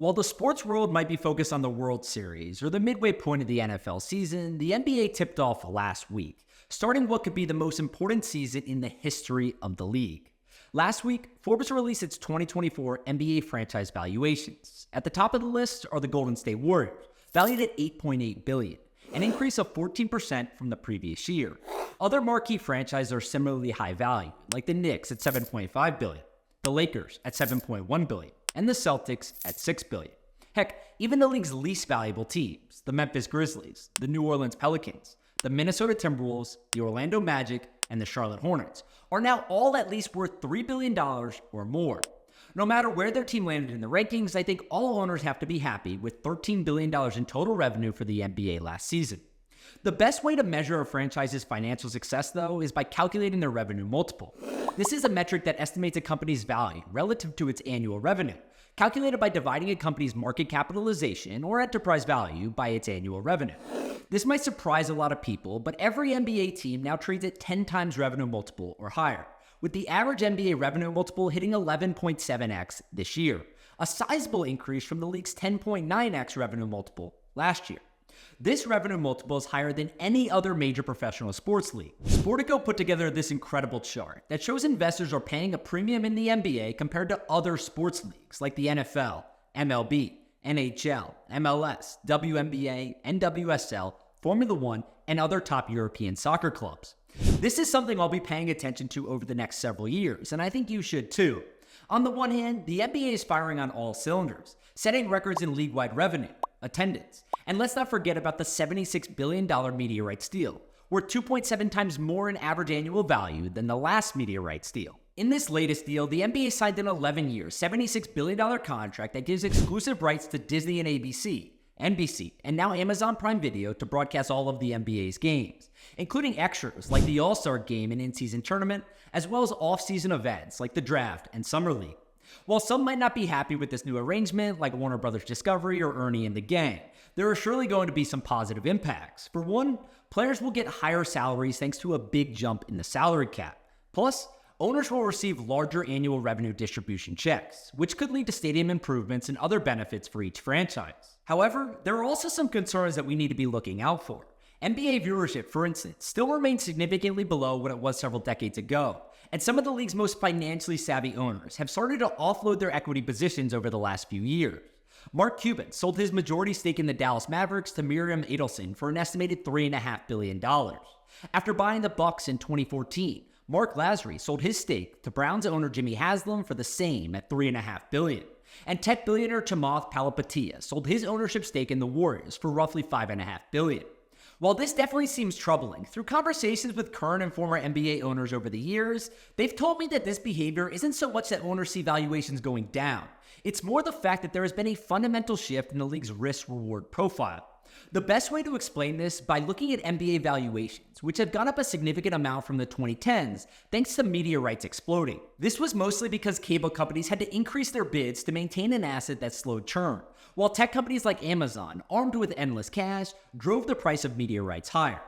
While the sports world might be focused on the World Series or the midway point of the NFL season, the NBA tipped off last week, starting what could be the most important season in the history of the league. Last week, Forbes released its 2024 NBA franchise valuations. At the top of the list are the Golden State Warriors, valued at $8.8 billion, an increase of 14% from the previous year. Other marquee franchises are similarly high value, like the Knicks at $7.5 billion, the Lakers at $7.1 billion, and the Celtics at $6 billion. Heck, even the league's least valuable teams, the Memphis Grizzlies, the New Orleans Pelicans, the Minnesota Timberwolves, the Orlando Magic, and the Charlotte Hornets, are now all at least worth $3 billion or more. No matter where their team landed in the rankings, I think all owners have to be happy with $13 billion in total revenue for the NBA last season. The best way to measure a franchise's financial success, though, is by calculating their revenue multiple. This is a metric that estimates a company's value relative to its annual revenue, calculated by dividing a company's market capitalization or enterprise value by its annual revenue. This might surprise a lot of people, but every NBA team now trades at 10 times revenue multiple or higher, with the average NBA revenue multiple hitting 11.7x this year, a sizable increase from the league's 10.9x revenue multiple last year. This revenue multiple is higher than any other major professional sports league. Sportico put together this incredible chart that shows investors are paying a premium in the NBA compared to other sports leagues like the NFL, MLB, NHL, MLS, WNBA, NWSL, Formula One, and other top European soccer clubs. This is something I'll be paying attention to over the next several years, and I think you should too. On the one hand, the NBA is firing on all cylinders, setting records in league-wide revenue, attendance, and let's not forget about the $76 billion media rights deal, worth 2.7 times more in average annual value than the last media rights deal. In this latest deal, the NBA signed an 11-year, $76 billion contract that gives exclusive rights to Disney and ABC, NBC, and now Amazon Prime Video to broadcast all of the NBA's games, including extras like the All-Star Game and in-season tournament, as well as off-season events like the Draft and Summer League. While some might not be happy with this new arrangement, like Warner Bros. Discovery or Ernie and the Gang, there are surely going to be some positive impacts. For one, players will get higher salaries thanks to a big jump in the salary cap. Plus, owners will receive larger annual revenue distribution checks, which could lead to stadium improvements and other benefits for each franchise. However, there are also some concerns that we need to be looking out for. NBA viewership, for instance, still remains significantly below what it was several decades ago, and some of the league's most financially savvy owners have started to offload their equity positions over the last few years. Mark Cuban sold his majority stake in the Dallas Mavericks to Miriam Adelson for an estimated $3.5 billion. After buying the Bucks in 2014, Mark Lazary sold his stake to Browns owner Jimmy Haslam for the same at $3.5 billion. And tech billionaire Chamath Palihapitiya sold his ownership stake in the Warriors for roughly $5.5 billion. While this definitely seems troubling, through conversations with current and former NBA owners over the years, they've told me that this behavior isn't so much that owners see valuations going down. It's more the fact that there has been a fundamental shift in the league's risk-reward profile. The best way to explain this by looking at NBA valuations, which have gone up a significant amount from the 2010s thanks to media rights exploding. This was mostly because cable companies had to increase their bids to maintain an asset that slowed churn, while tech companies like Amazon, armed with endless cash, drove the price of media rights higher.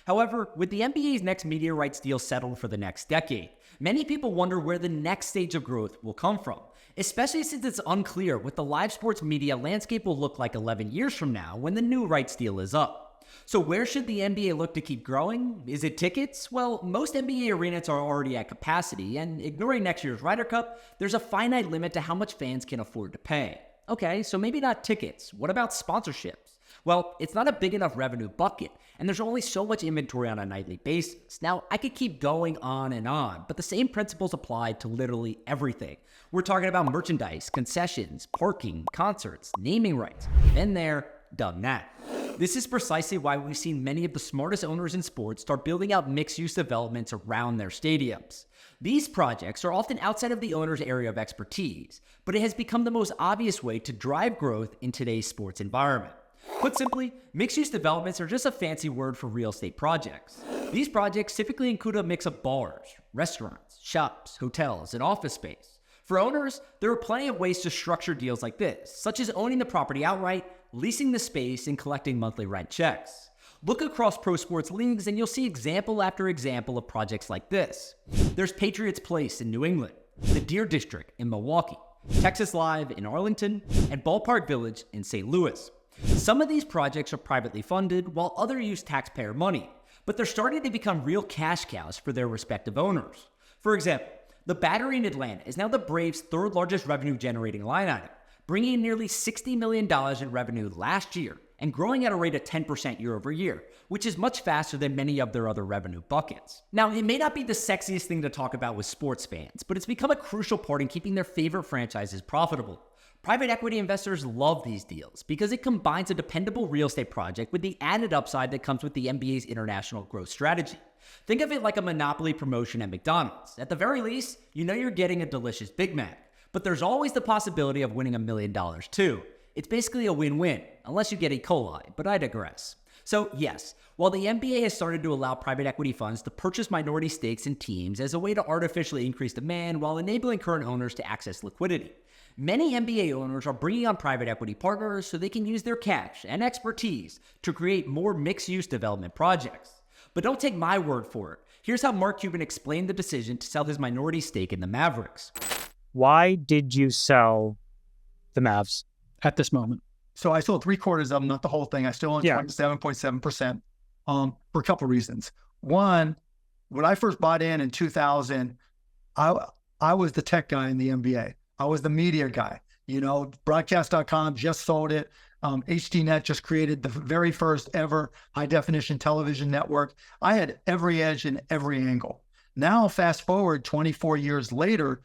However, with the NBA's next media rights deal settled for the next decade, many people wonder where the next stage of growth will come from, especially since it's unclear what the live sports media landscape will look like 11 years from now when the new rights deal is up. So where should the NBA look to keep growing? Is it tickets? Well, most NBA arenas are already at capacity, and ignoring next year's Ryder Cup, there's a finite limit to how much fans can afford to pay. Okay, so maybe not tickets. What about sponsorships? Well, it's not a big enough revenue bucket, and there's only so much inventory on a nightly basis. Now, I could keep going on, but the same principles apply to literally everything. We're talking about merchandise, concessions, parking, concerts, naming rights. Been there, done that. This is precisely why we've seen many of the smartest owners in sports start building out mixed-use developments around their stadiums. These projects are often outside of the owner's area of expertise, but it has become the most obvious way to drive growth in today's sports environment. Put simply, mixed-use developments are just a fancy word for real estate projects. These projects typically include a mix of bars, restaurants, shops, hotels, and office space. For owners, there are plenty of ways to structure deals like this, such as owning the property outright, leasing the space, and collecting monthly rent checks. Look across pro sports leagues and you'll see example after example of projects like this. There's Patriots Place in New England, the Deer District in Milwaukee, Texas Live in Arlington, and Ballpark Village in St. Louis. Some of these projects are privately funded, while others use taxpayer money, but they're starting to become real cash cows for their respective owners. For example, the Battery in Atlanta is now the Braves' third largest revenue-generating line item, bringing in nearly $60 million in revenue last year and growing at a rate of 10% year over year, which is much faster than many of their other revenue buckets. Now, it may not be the sexiest thing to talk about with sports fans, but it's become a crucial part in keeping their favorite franchises profitable. Private equity investors love these deals because it combines a dependable real estate project with the added upside that comes with the NBA's international growth strategy. Think of it like a monopoly promotion at McDonald's. At the very least, you know you're getting a delicious Big Mac, but there's always the possibility of winning $1 million too. It's basically a win-win, unless you get E. coli, but I digress. So yes, while the NBA has started to allow private equity funds to purchase minority stakes in teams as a way to artificially increase demand while enabling current owners to access liquidity, many NBA owners are bringing on private equity partners so they can use their cash and expertise to create more mixed-use development projects. But don't take my word for it. Here's how Mark Cuban explained the decision to sell his minority stake in the Mavericks. Why did you sell the Mavs at this moment? So I sold 3/4 of them, not the whole thing. I still own 27.7% for a couple of reasons. One, when I first bought in 2000, I was the tech guy in the NBA. I was the media guy. You know, broadcast.com just sold it. HDNet just created the very first ever high definition television network. I had every edge in every angle. Now, fast forward 24 years later,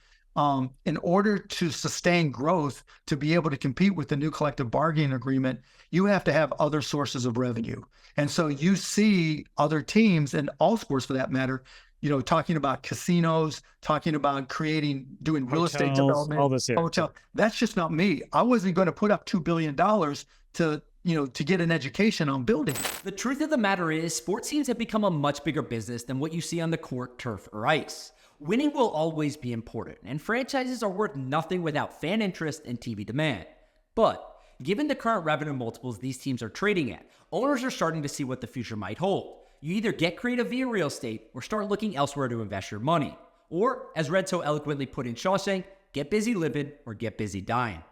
in order to sustain growth, to be able to compete with the new collective bargaining agreement, you have to have other sources of revenue. And so you see other teams, and all sports for that matter, you know, talking about casinos, talking about doing real estate development, all this here. Hotel. That's just not me. I wasn't going to put up $2 billion to get an education on building. The truth of the matter is, sports teams have become a much bigger business than what you see on the court, turf, or ice. Winning will always be important, and franchises are worth nothing without fan interest and TV demand. But given the current revenue multiples these teams are trading at, owners are starting to see what the future might hold. You either get creative via real estate or start looking elsewhere to invest your money. Or, as Red so eloquently put in Shawshank, get busy living or get busy dying.